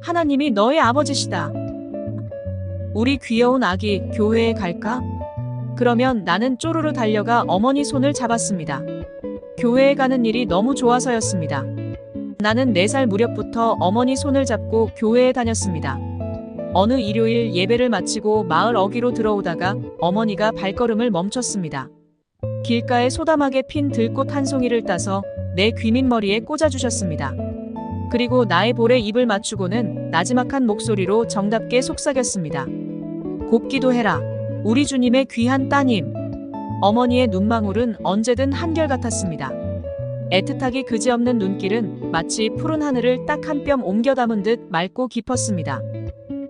하나님이 너의 아버지시다. 우리 귀여운 아기 교회에 갈까? 그러면 나는 쪼르르 달려가 어머니 손을 잡았습니다. 교회에 가는 일이 너무 좋아서였습니다. 나는 4살 무렵부터 어머니 손을 잡고 교회에 다녔습니다. 어느 일요일 예배를 마치고 마을 어귀로 들어오다가 어머니가 발걸음을 멈췄습니다. 길가에 소담하게 핀 들꽃 한 송이를 따서 내 귀밑머리에 꽂아주셨습니다. 그리고 나의 볼에 입을 맞추고는 나지막한 목소리로 정답게 속삭였습니다. 곱기도 해라. 우리 주님의 귀한 따님. 어머니의 눈망울은 언제든 한결같았습니다. 애틋하기 그지없는 눈길은 마치 푸른 하늘을 딱 한 뼘 옮겨 담은 듯 맑고 깊었습니다.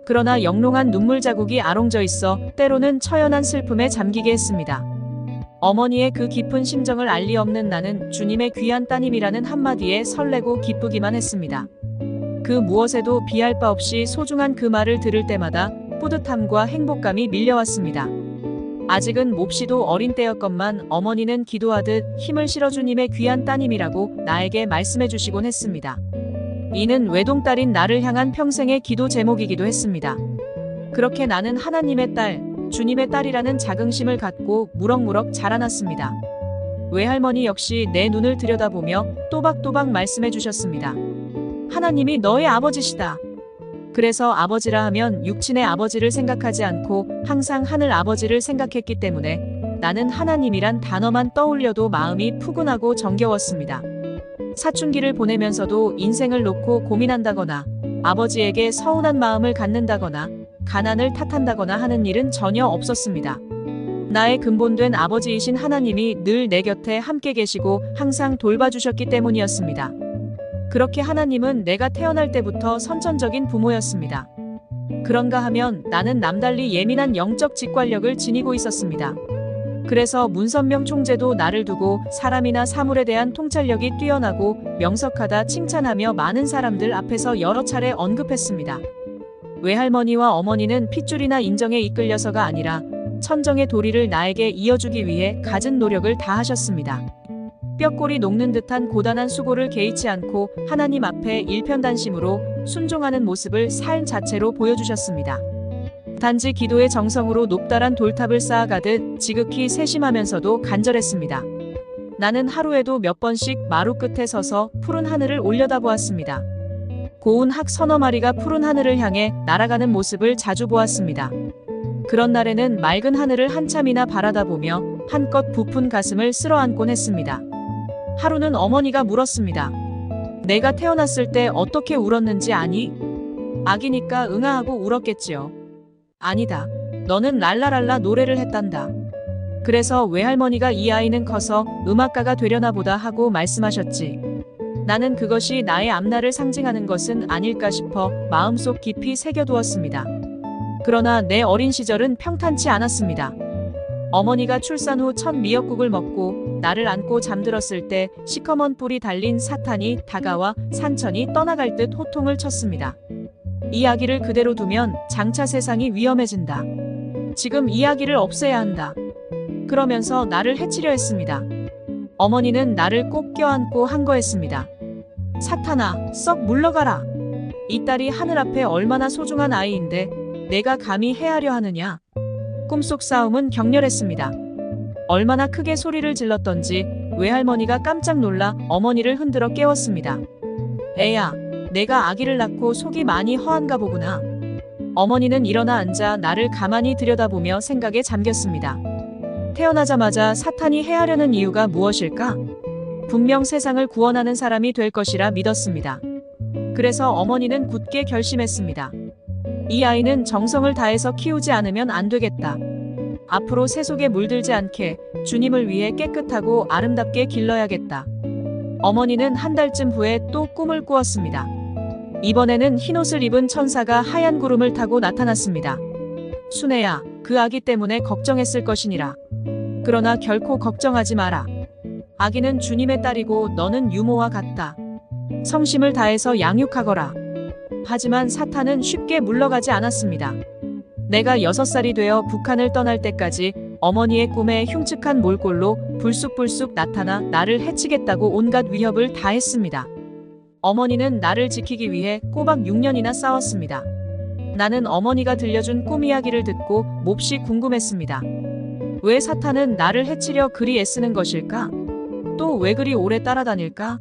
그러나 영롱한 눈물 자국이 아롱져 있어 때로는 처연한 슬픔에 잠기게 했습니다. 어머니의 그 깊은 심정을 알 리 없는 나는 주님의 귀한 따님이라는 한마디에 설레고 기쁘기만 했습니다. 그 무엇에도 비할 바 없이 소중한 그 말을 들을 때마다 뿌듯함과 행복감이 밀려왔습니다. 아직은 몹시도 어린 때였건만 어머니는 기도하듯 힘을 실어 주님의 귀한 따님이라고 나에게 말씀해 주시곤 했습니다. 이는 외동딸인 나를 향한 평생의 기도 제목이기도 했습니다. 그렇게 나는 하나님의 딸, 주님의 딸이라는 자긍심을 갖고 무럭무럭 자라났습니다. 외할머니 역시 내 눈을 들여다보며 또박또박 말씀해 주셨습니다. 하나님이 너의 아버지시다. 그래서 아버지라 하면 육친의 아버지를 생각하지 않고 항상 하늘 아버지를 생각했기 때문에 나는 하나님이란 단어만 떠올려도 마음이 푸근하고 정겨웠습니다. 사춘기를 보내면서도 인생을 놓고 고민한다거나 아버지에게 서운한 마음을 갖는다거나 가난을 탓한다거나 하는 일은 전혀 없었습니다. 나의 근본된 아버지이신 하나님이 늘 내 곁에 함께 계시고 항상 돌봐주셨기 때문이었습니다. 그렇게 하나님은 내가 태어날 때부터 선천적인 부모였습니다. 그런가 하면 나는 남달리 예민한 영적 직관력을 지니고 있었습니다. 그래서 문선명 총재도 나를 두고 사람이나 사물에 대한 통찰력이 뛰어나고 명석하다 칭찬하며 많은 사람들 앞에서 여러 차례 언급했습니다. 외할머니와 어머니는 핏줄이나 인정에 이끌려서가 아니라 천정의 도리를 나에게 이어주기 위해 갖은 노력을 다하셨습니다. 뼈골이 녹는 듯한 고단한 수고를 개의치 않고 하나님 앞에 일편단심으로 순종하는 모습을 삶 자체로 보여주셨습니다. 단지 기도의 정성으로 높다란 돌탑을 쌓아가듯 지극히 세심하면서도 간절했습니다. 나는 하루에도 몇 번씩 마루 끝에 서서 푸른 하늘을 올려다보았습니다. 고운 학 서너 마리가 푸른 하늘을 향해 날아가는 모습을 자주 보았습니다. 그런 날에는 맑은 하늘을 한참이나 바라다보며 한껏 부푼 가슴을 쓸어안곤 했습니다. 하루는 어머니가 물었습니다. 내가 태어났을 때 어떻게 울었는지 아니? 아기니까 응아하고 울었겠지요. 아니다. 너는 랄라랄라 노래를 했단다. 그래서 외할머니가 이 아이는 커서 음악가가 되려나 보다 하고 말씀하셨지. 나는 그것이 나의 앞날을 상징하는 것은 아닐까 싶어 마음속 깊이 새겨두었습니다. 그러나 내 어린 시절은 평탄치 않았습니다. 어머니가 출산 후 첫 미역국을 먹고 나를 안고 잠들었을 때 시커먼 뿔이 달린 사탄이 다가와 산천이 떠나갈 듯 호통을 쳤습니다. 이 아기를 그대로 두면 장차 세상이 위험해진다. 지금 이 아기를 없애야 한다. 그러면서 나를 해치려 했습니다. 어머니는 나를 꼭 껴안고 한거했습니다. 사탄아, 썩 물러가라. 이 딸이 하늘 앞에 얼마나 소중한 아이인데 내가 감히 해하려 하느냐. 꿈속 싸움은 격렬했습니다. 얼마나 크게 소리를 질렀던지 외할머니가 깜짝 놀라 어머니를 흔들어 깨웠습니다. 애야, 내가 아기를 낳고 속이 많이 허한가 보구나. 어머니는 일어나 앉아 나를 가만히 들여다보며 생각에 잠겼습니다. 태어나자마자 사탄이 해하려는 이유가 무엇일까? 분명 세상을 구원하는 사람이 될 것이라 믿었습니다. 그래서 어머니는 굳게 결심했습니다. 이 아이는 정성을 다해서 키우지 않으면 안 되겠다. 앞으로 세속에 물들지 않게 주님을 위해 깨끗하고 아름답게 길러야겠다. 어머니는 한 달쯤 후에 또 꿈을 꾸었습니다. 이번에는 흰옷을 입은 천사가 하얀 구름을 타고 나타났습니다. 순애야, 그 아기 때문에 걱정했을 것이니라. 그러나 결코 걱정하지 마라. 아기는 주님의 딸이고 너는 유모와 같다. 성심을 다해서 양육하거라. 하지만 사탄은 쉽게 물러가지 않았습니다. 내가 6살이 되어 북한을 떠날 때까지 어머니의 꿈에 흉측한 몰골로 불쑥불쑥 나타나 나를 해치겠다고 온갖 위협을 다했습니다. 어머니는 나를 지키기 위해 꼬박 6년이나 싸웠습니다. 나는 어머니가 들려준 꿈 이야기를 듣고 몹시 궁금했습니다. 왜 사탄은 나를 해치려 그리 애쓰는 것일까? 또 왜 그리 오래 따라다닐까?